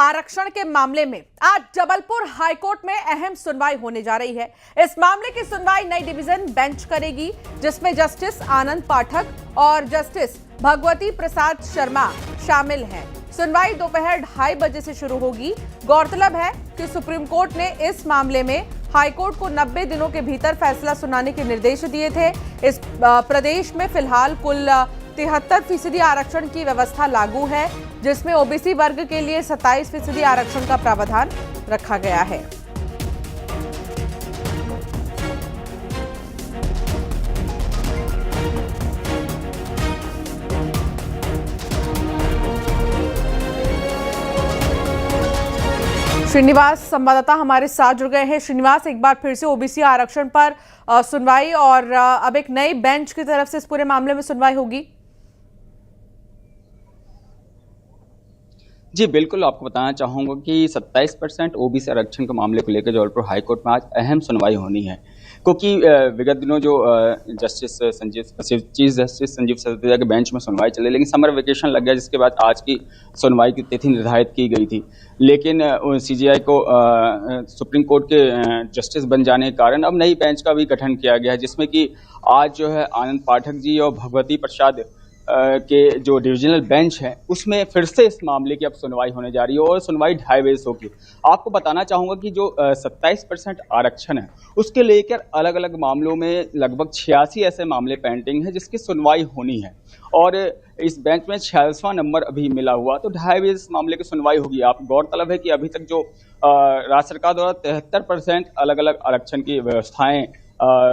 आरक्षण के मामले में आज जबलपुर हाईकोर्ट में अहम सुनवाई होने जा रही है। इस मामले की सुनवाई नई डिवीजन बेंच करेगी, जिसमें जस्टिस आनंद पाठक और जस्टिस भगवती प्रसाद शर्मा शामिल हैं। सुनवाई दोपहर 2:30 बजे से शुरू होगी। गौरतलब है कि सुप्रीम कोर्ट ने इस मामले में हाईकोर्ट को 90 दिनों के भीतर फैसला सुनाने के निर्देश दिए थे। इस प्रदेश में फिलहाल कुल 73% आरक्षण की व्यवस्था लागू है, जिसमें ओबीसी वर्ग के लिए 27% आरक्षण का प्रावधान रखा गया है। श्रीनिवास संवाददाता हमारे साथ जुड़ गए हैं। श्रीनिवास, एक बार फिर से ओबीसी आरक्षण पर सुनवाई और अब एक नई बेंच की तरफ से इस पूरे मामले में सुनवाई होगी। जी बिल्कुल, आपको बताना चाहूँगा कि 27% ओबीसी आरक्षण के मामले को लेकर जबलपुर हाईकोर्ट में आज अहम सुनवाई होनी है, क्योंकि विगत दिनों जो चीफ जस्टिस संजीव सरोते के बेंच में सुनवाई चली, लेकिन समर वेकेशन लग गया, जिसके बाद आज की सुनवाई की तिथि निर्धारित की गई थी। लेकिन सीजेआई को सुप्रीम कोर्ट के जस्टिस बन जाने के कारण अब नई बेंच का भी गठन किया गया है, जिसमें कि आज जो है आनंद पाठक जी और भगवती प्रसाद के जो डिविजनल बेंच है उसमें फिर से इस मामले की अब सुनवाई होने जा रही है और सुनवाई 2:30 बजे से होगी। आपको बताना चाहूँगा कि जो 27% आरक्षण है उसके लेकर अलग अलग मामलों में लगभग 86 ऐसे मामले पेंडिंग है जिसकी सुनवाई होनी है, और इस बेंच में 46वां नंबर अभी मिला हुआ, तो 2:30 बजे इस मामले की सुनवाई होगी। आप गौरतलब है कि अभी तक जो राज्य सरकार द्वारा 73% अलग अलग आरक्षण की व्यवस्थाएं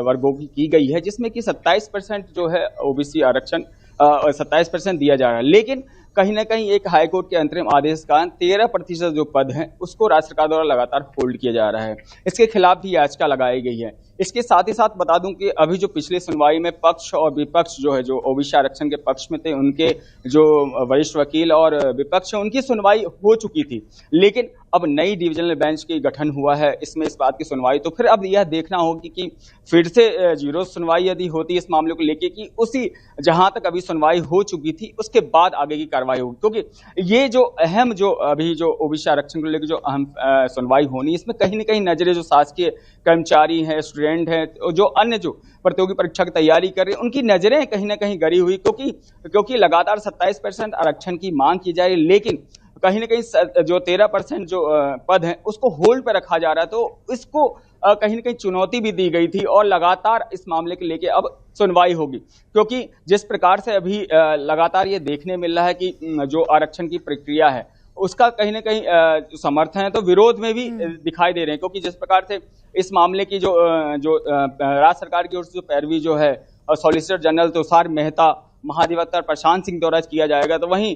वर्गों की गई है, जिसमें कि 27% जो है ओबीसी आरक्षण 27% दिया जा रहा है। लेकिन कहीं ना कहीं एक हाईकोर्ट के अंतरिम आदेश के कारण 13% जो पद हैं उसको राज्य सरकार द्वारा लगातार होल्ड किया जा रहा है। इसके खिलाफ भी याचिका लगाई गई है। इसके साथ ही साथ बता दूं कि अभी जो पिछली सुनवाई में पक्ष और विपक्ष जो है, जो ओबीसी आरक्षण के पक्ष में थे, उनके जो वरिष्ठ वकील और विपक्ष है, उनकी सुनवाई हो चुकी थी। लेकिन अब नई डिविजनल बेंच की गठन हुआ है, इसमें इस बात की सुनवाई, तो फिर अब यह देखना होगी कि फिर से जीरो सुनवाई यदि होती है इस मामले को लेके, कि उसी जहां तक अभी सुनवाई हो चुकी थी उसके बाद आगे की कार्रवाई होगी। क्योंकि ये जो अहम जो अभी जो ओबीसी आरक्षण को लेकर जो अहम सुनवाई होनी, इसमें कहीं ना कहीं नजरें जो शासकीय कर्मचारी हैं, स्टूडेंट हैं, जो अन्य जो प्रतियोगी परीक्षा की तैयारी कर रहे हैं, उनकी नजरें कहीं ना कहीं गड़ी हुई, क्योंकि लगातार 27% आरक्षण की मांग की जा रही है, लेकिन कहीं ना कहीं जो 13% जो पद हैं उसको होल्ड पर रखा जा रहा है। तो इसको कहीं ना कहीं चुनौती भी दी गई थी और लगातार इस मामले को लेके अब सुनवाई होगी, क्योंकि जिस प्रकार से अभी लगातार ये देखने मिल रहा है कि जो आरक्षण की प्रक्रिया है उसका कहीं ना कहीं समर्थन है तो विरोध में भी दिखाई दे रहे हैं, क्योंकि जिस प्रकार से इस मामले की जो राज्य सरकार की ओर से जो पैरवी जो है सॉलिसिटर जनरल तुषार मेहता, महाधिवक्ता प्रशांत सिंह द्वारा किया जाएगा, तो वहीं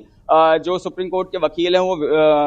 जो सुप्रीम कोर्ट के वकील हैं वो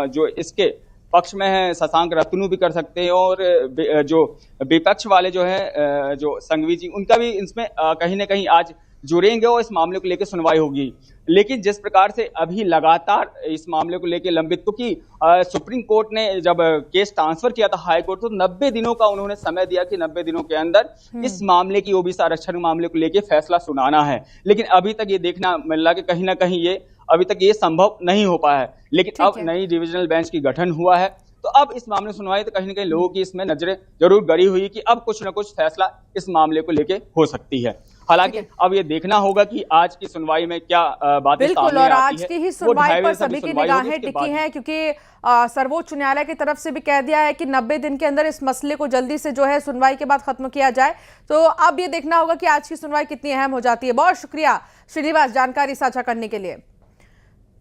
जो इसके पक्ष में है शशांक रत्नू भी कर सकते हैं, और जो विपक्ष वाले जो है जो संघवी जी, उनका भी इसमें कहीं ना कहीं आज जुड़ेंगे और इस मामले को लेकर सुनवाई होगी। लेकिन जिस प्रकार से अभी लगातार इस मामले को लेकर लंबित, क्योंकि सुप्रीम कोर्ट ने जब केस ट्रांसफर किया था हाई कोर्ट, तो 90 दिनों का उन्होंने समय दिया कि 90 दिनों के अंदर इस मामले की ओबीसी आरक्षण मामले को लेकर फैसला सुनाना है। लेकिन अभी तक ये देखना मिल रहा कि कहीं ना कहीं ये अभी तक ये संभव नहीं हो पाया है। लेकिन अब नई डिविजनल बेंच की गठन हुआ है, तो अब इस मामले में सुनवाई, तो कहीं ना कहीं लोगों की इसमें नजरें जरूर गड़ी हुई कि अब कुछ ना कुछ फैसला इस मामले को लेके हो सकती है। हालांकि अब ये देखना होगा कि आज की सुनवाई में क्या बातें सामने और आती आज की ही सुनवाई पर सभी की निगाहें टिकी हैं, क्योंकि सर्वोच्च न्यायालय की तरफ से भी कह दिया है कि 90 दिन के अंदर इस मसले को जल्दी से जो है सुनवाई के बाद खत्म किया जाए। तो अब ये देखना होगा कि आज की सुनवाई कितनी अहम हो जाती है। बहुत शुक्रिया श्रीनिवास जानकारी साझा करने के लिए।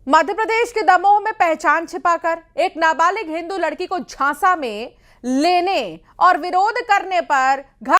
मध्य प्रदेश के दमोह में पहचान छिपाकर एक नाबालिग हिंदू लड़की को झांसा में लेने और विरोध करने पर